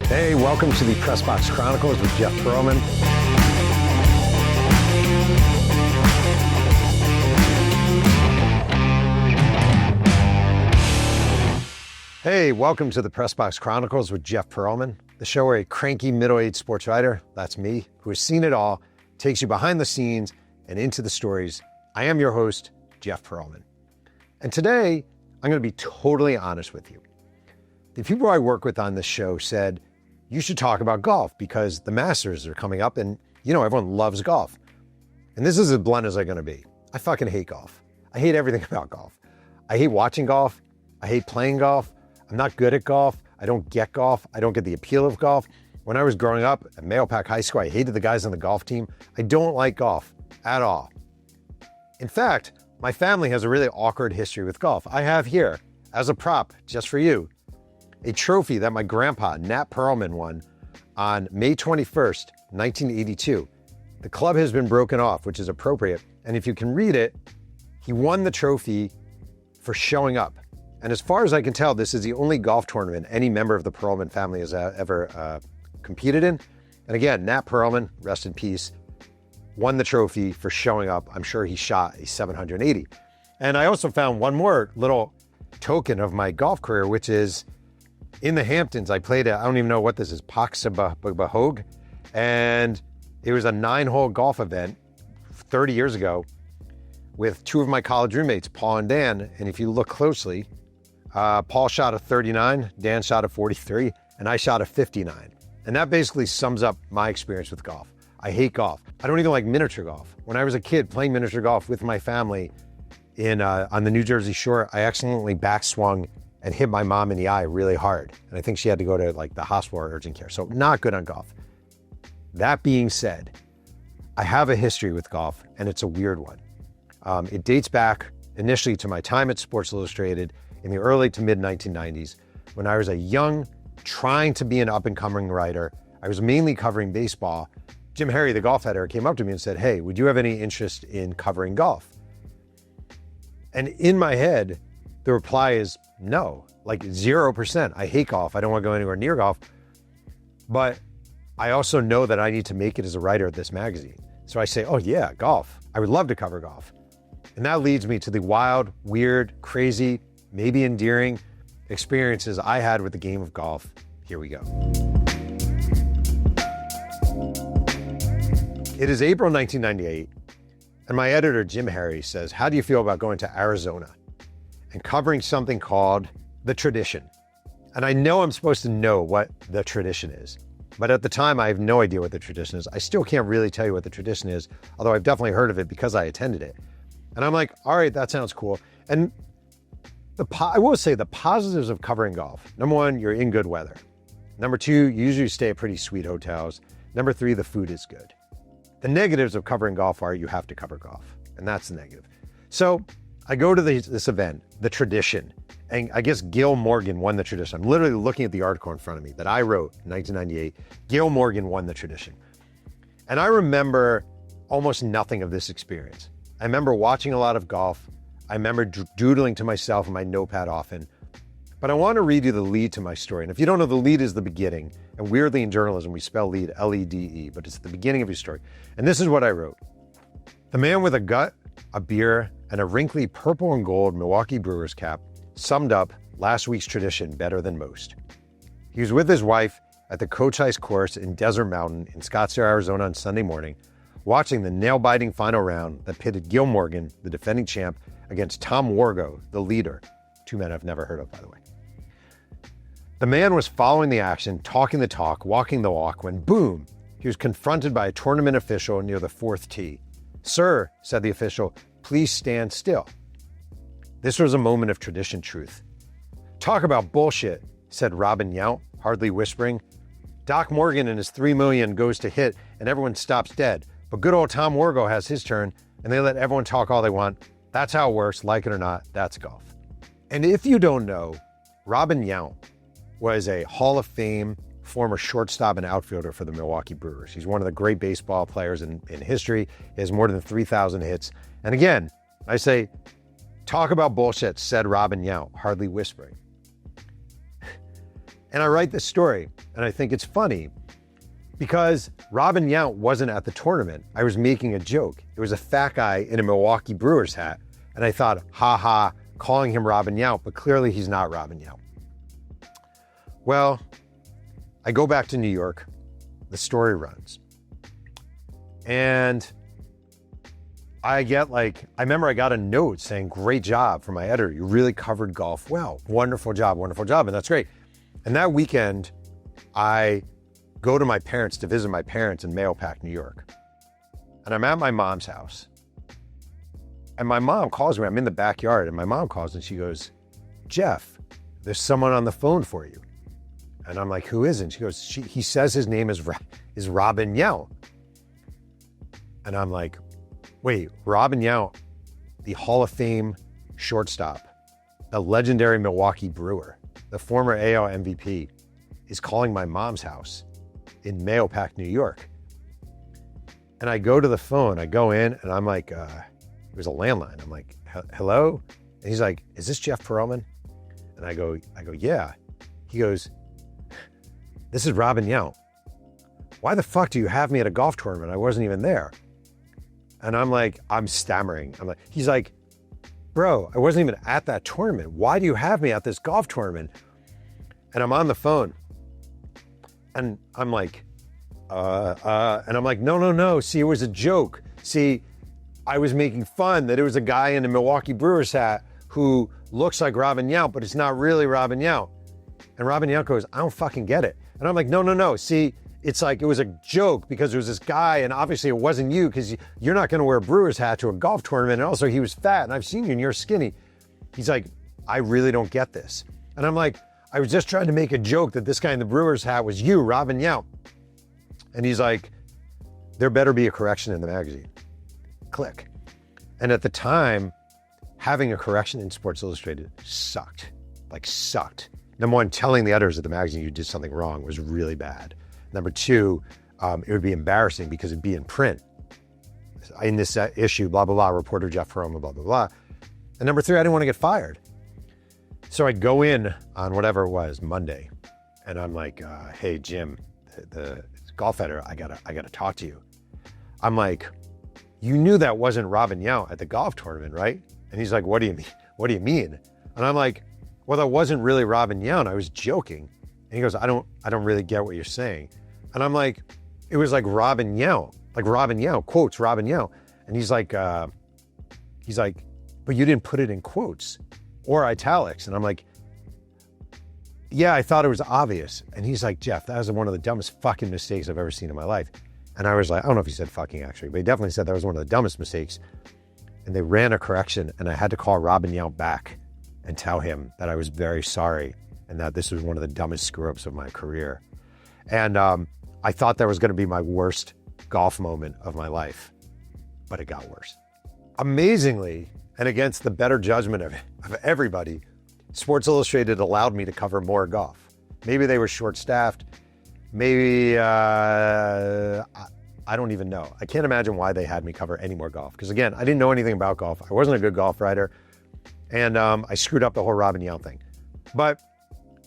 Hey, welcome to the Press Box Chronicles with Jeff Pearlman. Hey, welcome to the Press Box Chronicles with Jeff Pearlman, the show where a cranky middle-aged sports writer, that's me, who has seen it all, takes you behind the scenes and into the stories. I am your host, Jeff Pearlman. And today, I'm going to be totally honest with you. The people I work with on this show said, you should talk about golf because the Masters are coming up and, everyone loves golf. And this is as blunt as I'm going to be. I fucking hate golf. I hate everything about golf. I hate watching golf. I hate playing golf. I'm not good at golf. I don't get golf. I don't get the appeal of golf. When I was growing up at Mahopac High School, I hated the guys on the golf team. I don't like golf at all. In fact, my family has a really awkward history with golf. I have here, as a prop, just for you, a trophy that my grandpa, Nat Pearlman, won on May 21st, 1982. The club has been broken off, which is appropriate. And if you can read it, he won the trophy for showing up. And as far as I can tell, this is the only golf tournament any member of the Pearlman family has ever competed in. And again, Nat Pearlman, rest in peace, won the trophy for showing up. I'm sure he shot a 780. And I also found one more little token of my golf career, which is in the Hamptons. I played I don't even know what this is, Paxabahog. And it was a 9-hole golf event 30 years ago with two of my college roommates, Paul and Dan. And if you look closely, Paul shot a 39, Dan shot a 43, and I shot a 59. And that basically sums up my experience with golf. I hate golf. I don't even like miniature golf. When I was a kid playing miniature golf with my family on the New Jersey shore, I accidentally backswung and hit my mom in the eye really hard. And I think she had to go to the hospital or urgent care. So not good on golf. That being said, I have a history with golf and it's a weird one. It dates back initially to my time at Sports Illustrated in the early to mid 1990s when I was a young, trying to be an up and coming writer. I was mainly covering baseball. Jim Harry, the golf editor, came up to me and said, hey, would you have any interest in covering golf? And in my head, the reply is no, 0%. I hate golf. I don't want to go anywhere near golf. But I also know that I need to make it as a writer at this magazine. So I say, oh yeah, golf. I would love to cover golf. And that leads me to the wild, weird, crazy, maybe endearing experiences I had with the game of golf. Here we go. It is April 1998, and my editor, Jim Harry, says, how do you feel about going to Arizona and covering something called The Tradition? And I know I'm supposed to know what The Tradition is, but at the time I have no idea what The Tradition is. I still can't really tell you what The Tradition is, although I've definitely heard of it because I attended it. And I'm like, all right, that sounds cool. And I will say the positives of covering golf. Number one, you're in good weather. Number two, you usually stay at pretty sweet hotels. Number three, the food is good. The negatives of covering golf are you have to cover golf, and that's the negative. So I go to this event, The Tradition, and I guess Gil Morgan won The Tradition. I'm literally looking at the article in front of me that I wrote in 1998. Gil Morgan won The Tradition. And I remember almost nothing of this experience. I remember watching a lot of golf. I remember doodling to myself in my notepad often. But I want to read you the lead to my story. And if you don't know, the lead is the beginning. And weirdly in journalism, we spell lead L-E-D-E, but it's the beginning of your story. And this is what I wrote. The man with a gut, a beer, and a wrinkly purple and gold Milwaukee Brewers cap summed up last week's tradition better than most. He was with his wife at the Coach Ice course in Desert Mountain in Scottsdale, Arizona on Sunday morning, watching the nail-biting final round that pitted Gil Morgan, the defending champ, against Tom Wargo, the leader. Two men I've never heard of, by the way. The man was following the action, talking the talk, walking the walk, when boom, he was confronted by a tournament official near the fourth tee. Sir, said the official, please stand still. This was a moment of tradition truth. Talk about bullshit, said Robin Yount, hardly whispering. Doc Morgan and his $3 million goes to hit and everyone stops dead. But good old Tom Wargo has his turn and they let everyone talk all they want. That's how it works, like it or not, that's golf. And if you don't know, Robin Yount was a Hall of Fame former shortstop and outfielder for the Milwaukee Brewers. He's one of the great baseball players in history. He has more than 3,000 hits. And again, I say, talk about bullshit, said Robin Yount, hardly whispering. And I write this story, and I think it's funny because Robin Yount wasn't at the tournament. I was making a joke. It was a fat guy in a Milwaukee Brewers hat. And I thought, ha ha, calling him Robin Yount, but clearly he's not Robin Yount. Well, I go back to New York. The story runs. And I remember I got a note saying, great job from my editor. You really covered golf well. Wonderful job. And that's great. And that weekend, I go to my parents to visit my parents in Mahopac, New York. And I'm at my mom's house. And my mom calls me. I'm in the backyard, and my mom calls and she goes, Jeff, there's someone on the phone for you. And I'm like, who is it? She goes, he says his name is Robin Yount. And I'm like, wait, Robin Yount, the Hall of Fame shortstop, the legendary Milwaukee Brewer, the former AL MVP, is calling my mom's house in Mahopac, New York. And I go to the phone, I go in, and I'm like, it was a landline. I'm like, hello? And he's like, is this Jeff Pearlman? And I go, yeah. He goes, this is Robin Yount. Why the fuck do you have me at a golf tournament? I wasn't even there. And I'm like, I'm stammering. He's like, bro, I wasn't even at that tournament. Why do you have me at this golf tournament? And I'm on the phone. And I'm like, no. See, it was a joke. See, I was making fun that it was a guy in a Milwaukee Brewers hat who looks like Robin Yount, but it's not really Robin Yount. And Robin Yount goes, I don't fucking get it. And I'm like, no. See, it's like it was a joke because there was this guy, and obviously it wasn't you because you're not going to wear a Brewers hat to a golf tournament. And also he was fat, and I've seen you and you're skinny. He's like, I really don't get this. And I'm like, I was just trying to make a joke that this guy in the Brewers hat was you, Robin Yount. And he's like, there better be a correction in the magazine. Click. And at the time, having a correction in Sports Illustrated sucked. Number one, telling the editors of the magazine you did something wrong was really bad. Number two, it would be embarrassing because it'd be in print. In this issue, blah, blah, blah, reporter Jeff Pearlman, blah, blah, blah. And number three, I didn't want to get fired. So I'd go in on whatever it was, Monday, and I'm like, hey, Jim, the golf editor, I gotta talk to you. I'm like, you knew that wasn't Robin Yount at the golf tournament, right? And he's like, what do you mean? What do you mean? And I'm like, well, that wasn't really Robin Yount. I was joking. And he goes, I don't really get what you're saying. And I'm like, it was like Robin Yount, quotes Robin Yount. And he's like, but you didn't put it in quotes or italics. And I'm like, yeah, I thought it was obvious. And he's like, Jeff, that was one of the dumbest fucking mistakes I've ever seen in my life. And I was like, I don't know if he said fucking actually, but he definitely said that was one of the dumbest mistakes. And they ran a correction, and I had to call Robin Yount back and tell him that I was very sorry and that this was one of the dumbest screw-ups of my career. And I thought that was going to be my worst golf moment of my life, but it got worse. Amazingly, and against the better judgment of everybody, Sports Illustrated allowed me to cover more golf. Maybe they were short-staffed. Maybe, I don't even know. I can't imagine why they had me cover any more golf. Because again, I didn't know anything about golf. I wasn't a good golf writer. And I screwed up the whole Robin Yount thing. But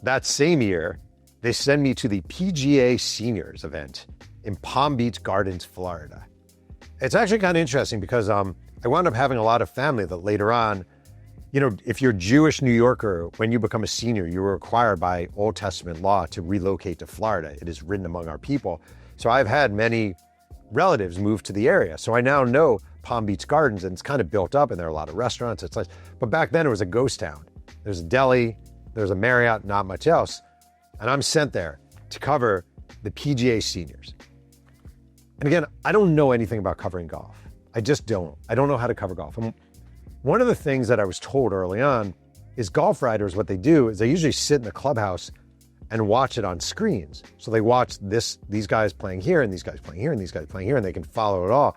that same year, they send me to the PGA Seniors event in Palm Beach Gardens, Florida. It's actually kind of interesting because I wound up having a lot of family that later on, you know, if you're a Jewish New Yorker, when you become a senior, you were required by Old Testament law to relocate to Florida. It is written among our people. So I've had many relatives move to the area. So I now know Palm Beach Gardens, and it's kind of built up, and there are a lot of restaurants. It's like, but back then it was a ghost town. There's a deli, there's a Marriott, not much else. And I'm sent there to cover the PGA Seniors. And again, I don't know anything about covering golf. I just don't. I don't know how to cover golf. One of the things that I was told early on is golf writers, what they do is they usually sit in the clubhouse and watch it on screens. So they watch these guys playing here, and these guys playing here, and these guys playing here, and they can follow it all.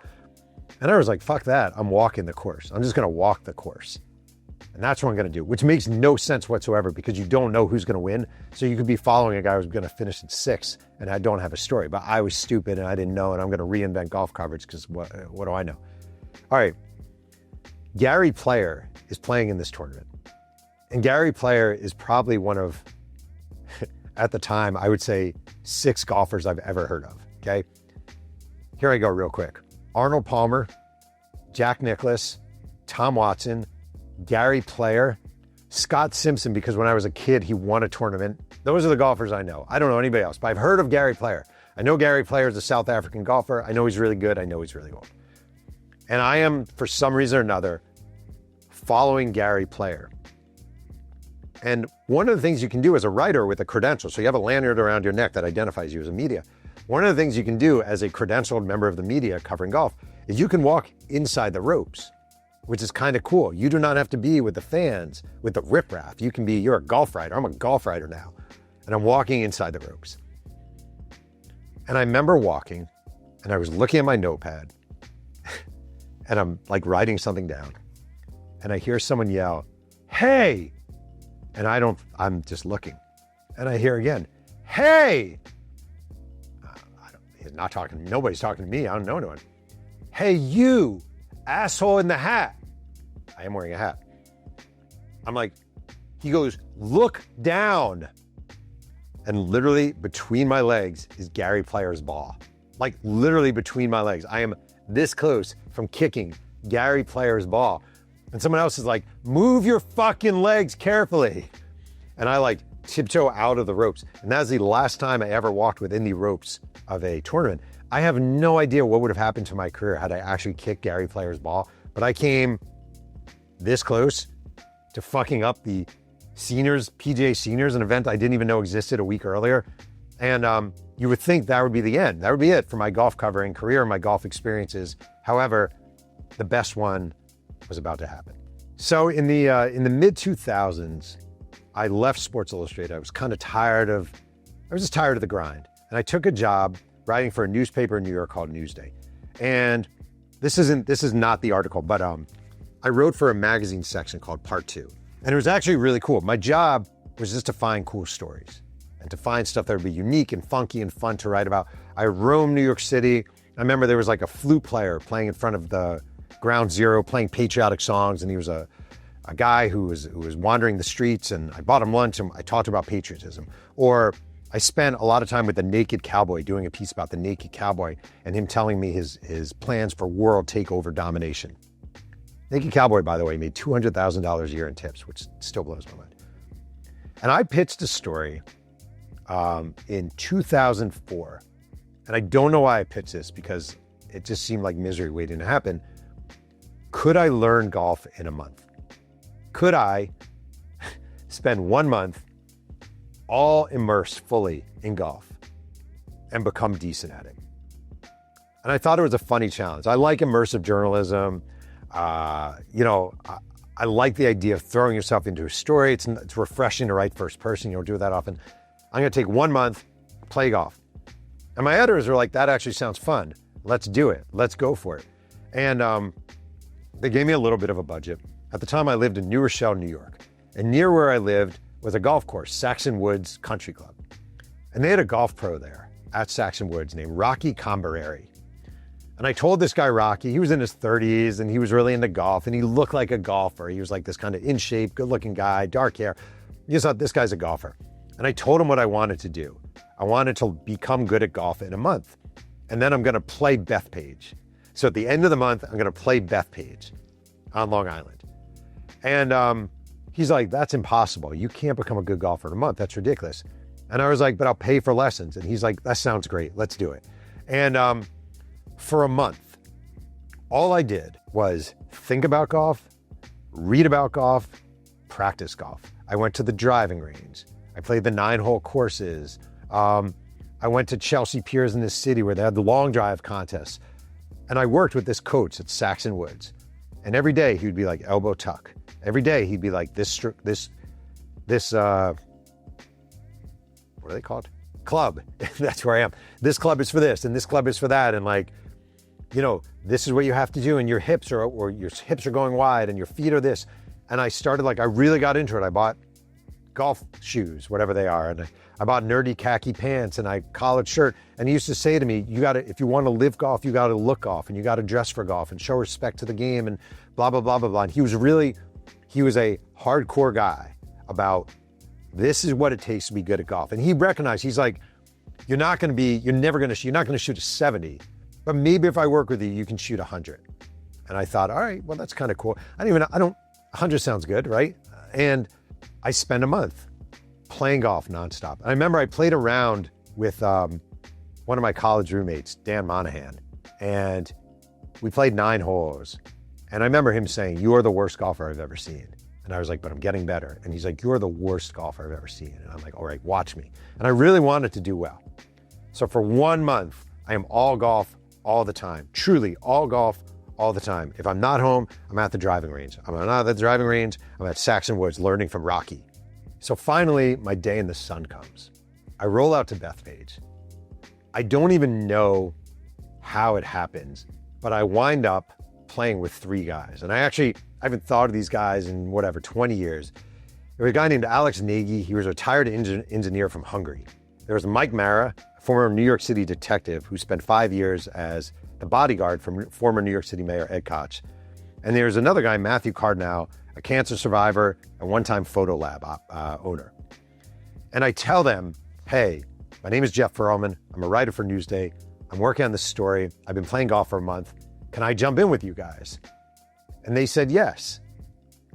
And I was like, fuck that. I'm walking the course. I'm just going to walk the course. And that's what I'm going to do, which makes no sense whatsoever because you don't know who's going to win. So you could be following a guy who's going to finish in sixth, and I don't have a story. But I was stupid, and I didn't know, and I'm going to reinvent golf coverage because what do I know? All right. Gary Player is playing in this tournament. And Gary Player is probably one of, at the time, I would say 6 golfers I've ever heard of, okay? Here I go real quick. Arnold Palmer, Jack Nicklaus, Tom Watson, Gary Player, Scott Simpson, because when I was a kid, he won a tournament. Those are the golfers I know. I don't know anybody else, but I've heard of Gary Player. I know Gary Player is a South African golfer. I know he's really good. I know he's really old. And I am, for some reason or another, following Gary Player. And one of the things you can do as a writer with a credential, so you have a lanyard around your neck that identifies you as a media. One of the things you can do as a credentialed member of the media covering golf is you can walk inside the ropes, which is kind of cool. You do not have to be with the fans, with the riffraff. You can be, you're a golf writer. I'm a golf writer now. And I'm walking inside the ropes. And I remember walking and I was looking at my notepad and I'm like writing something down. And I hear someone yell, "Hey!" And I'm just looking. And I hear again, "Hey!" He's not talking, nobody's talking to me. I don't know anyone. "Hey, you, asshole in the hat." I am wearing a hat. I'm like, he goes, "Look down." And literally between my legs is Gary Player's ball. Like literally between my legs. I am this close from kicking Gary Player's ball. And someone else is like, "Move your fucking legs carefully." And I like tiptoe out of the ropes. And that's the last time I ever walked within the ropes of a tournament. I have no idea what would have happened to my career had I actually kicked Gary Player's ball, but I came this close to fucking up the seniors, PGA Seniors, an event I didn't even know existed a week earlier. And you would think that would be the end. That would be it for my golf covering career, my golf experiences. However, the best one was about to happen. So in the mid 2000s, I left Sports Illustrated. I was just tired of the grind. And I took a job writing for a newspaper in New York called Newsday. And this is not the article, but I wrote for a magazine section called Part 2. And it was actually really cool. My job was just to find cool stories and to find stuff that would be unique and funky and fun to write about. I roamed New York City. I remember there was like a flute player playing in front of the Ground Zero, playing patriotic songs. And he was a guy who was wandering the streets, and I bought him lunch and I talked about patriotism. Or I spent a lot of time with the Naked Cowboy, doing a piece about the Naked Cowboy and him telling me his plans for world takeover domination. Naked Cowboy, by the way, made $200,000 a year in tips, which still blows my mind. And I pitched a story in 2004. And I don't know why I pitched this, because it just seemed like misery waiting to happen. Could I learn golf in a month? Could I spend 1 month all immersed fully in golf and become decent at it? And I thought it was a funny challenge. I like immersive journalism. I like the idea of throwing yourself into a story. It's refreshing to write first person. You don't do it that often. I'm going to take 1 month, play golf. And my editors were like, "That actually sounds fun. Let's do it. Let's go for it." And they gave me a little bit of a budget. At the time, I lived in New Rochelle, New York. And near where I lived was a golf course, Saxon Woods Country Club. And they had a golf pro there at Saxon Woods named Rocky Cambareri. And I told this guy, Rocky, he was in his 30s and he was really into golf and he looked like a golfer. He was like this kind of in shape, good looking guy, dark hair. You just thought, this guy's a golfer. And I told him what I wanted to do. I wanted to become good at golf in a month. And then I'm going to play Bethpage. So at the end of the month, I'm going to play Bethpage on Long Island. And he's like, "That's impossible. You can't become a good golfer in a month. That's ridiculous." And I was like, "But I'll pay for lessons." And he's like, "That sounds great. Let's do it." And for a month, all I did was think about golf, read about golf, practice golf. I went to the driving range. I played the 9-hole courses. I went to Chelsea Piers in this city where they had the long drive contests. And I worked with this coach at Saxon Woods. And every day he would be like, elbow tuck. Every day he'd be like, this what are they called? Club. That's where I am. This club is for this and this club is for that. And like, this is what you have to do. And your hips are going wide and your feet are this. And I started I really got into it. I bought golf shoes, whatever they are. And I bought nerdy khaki pants and a collared shirt. And he used to say to me, if you want to live golf, you got to look golf and you got to dress for golf and show respect to the game and blah, blah, blah, blah, blah. And he was a hardcore guy about, This is what it takes to be good at golf. And he recognized, he's like, you're not going to shoot a 70, but maybe if I work with you, you can shoot 100. And I thought, all right, well, that's kind of cool. 100 sounds good, right? And I spent a month playing golf nonstop. And I remember I played around with one of my college roommates, Dan Monahan, and we played 9 holes. And I remember him saying, you are the worst golfer I've ever seen. And I was like, but I'm getting better. And he's like, you're the worst golfer I've ever seen. And I'm like, all right, watch me. And I really wanted to do well. So for 1 month, I am all golf all the time, truly all golf all the time. If I'm not home, I'm at the driving range. I'm not at the driving range, I'm at Saxon Woods learning from Rocky. So finally, my day in the sun comes. I roll out to Bethpage. I don't even know how it happens, but I wind up playing with 3 guys. And I haven't thought of these guys in 20 years. There was a guy named Alex Nagy. He was a retired engineer from Hungary. There was Mike Mara, a former New York City detective who spent 5 years as the bodyguard from former New York City Mayor Ed Koch. And there's another guy, Matthew Cardinal, a cancer survivor and one-time photo lab owner. And I tell them, hey, my name is Jeff Pearlman. I'm a writer for Newsday. I'm working on this story. I've been playing golf for a month. Can I jump in with you guys? And they said yes.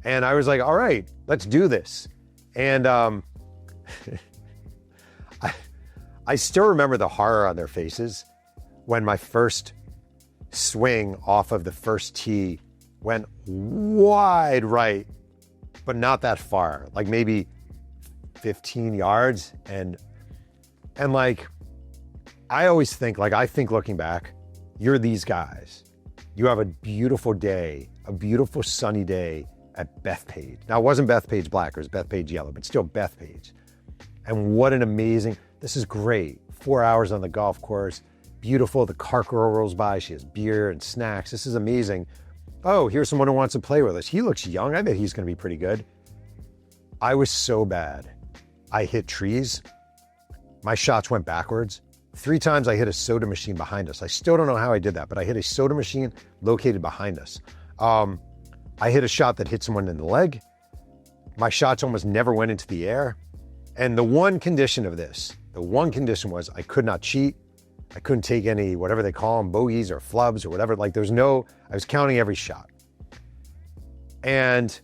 And I was like, all right, let's do this. And I still remember the horror on their faces when my first swing off of the first tee went wide right, but not that far, like maybe 15 yards. And like, I always think, I think looking back, you're these guys. You have a beautiful day, a beautiful sunny day at Bethpage. Now, it wasn't Bethpage Black, it was Bethpage Yellow, but still Bethpage. And what an amazing, this is great. 4 hours on the golf course, beautiful. The cart girl rolls by, she has beer and snacks. This is amazing. Oh, here's someone who wants to play with us. He looks young, I bet he's gonna be pretty good. I was so bad. I hit trees. My shots went backwards. 3 times I hit a soda machine behind us. I still don't know how I did that, but I hit a soda machine located behind us. I hit a shot that hit someone in the leg. My shots almost never went into the air. And the one condition of this, was I could not cheat. I couldn't take any, whatever they call them, bogeys or flubs or whatever. I was counting every shot. And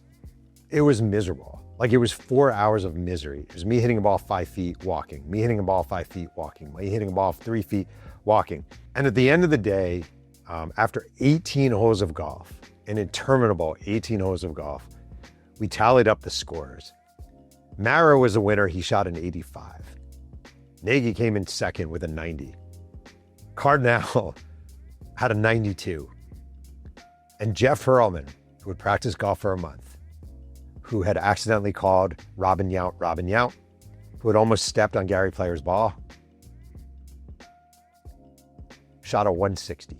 it was miserable. It was 4 hours of misery. It was me hitting a ball 5 feet, walking, me hitting a ball 5 feet, walking, me hitting a ball 3 feet, walking. And at the end of the day, after 18 holes of golf, an interminable 18 holes of golf, we tallied up the scores. Mara was the winner. He shot an 85. Nagy came in second with a 90. Cardinal had a 92. And Jeff Pearlman, who had practiced golf for a month, who had accidentally called Robin Yount, who had almost stepped on Gary Player's ball, shot a 160.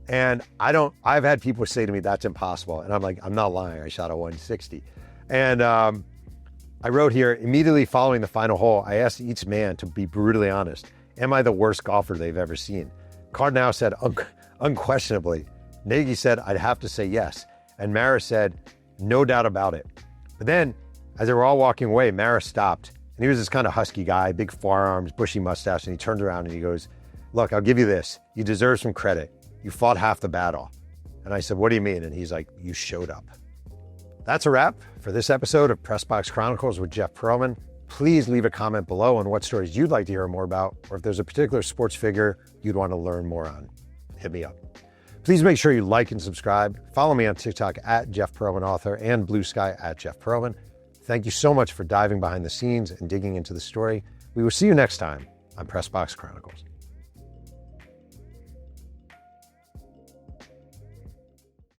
And I've had people say to me, that's impossible. And I'm like, I'm not lying. I shot a 160. And I wrote here, immediately following the final hole, I asked each man to be brutally honest. Am I the worst golfer they've ever seen? Cardinal said, unquestionably. Nagy said, I'd have to say yes. And Mara said, no doubt about it. But then, as they were all walking away, Mara stopped. And he was this kind of husky guy, big forearms, bushy mustache. And he turned around and he goes, look, I'll give you this. You deserve some credit. You fought half the battle. And I said, what do you mean? And he's like, you showed up. That's a wrap for this episode of Press Box Chronicles with Jeff Pearlman. Please leave a comment below on what stories you'd like to hear more about, or if there's a particular sports figure you'd want to learn more on. Hit me up. Please make sure you like and subscribe. Follow me on TikTok at Jeff Pearlman Author and Bluesky at Jeff Pearlman. Thank you so much for diving behind the scenes and digging into the story. We will see you next time on Press Box Chronicles.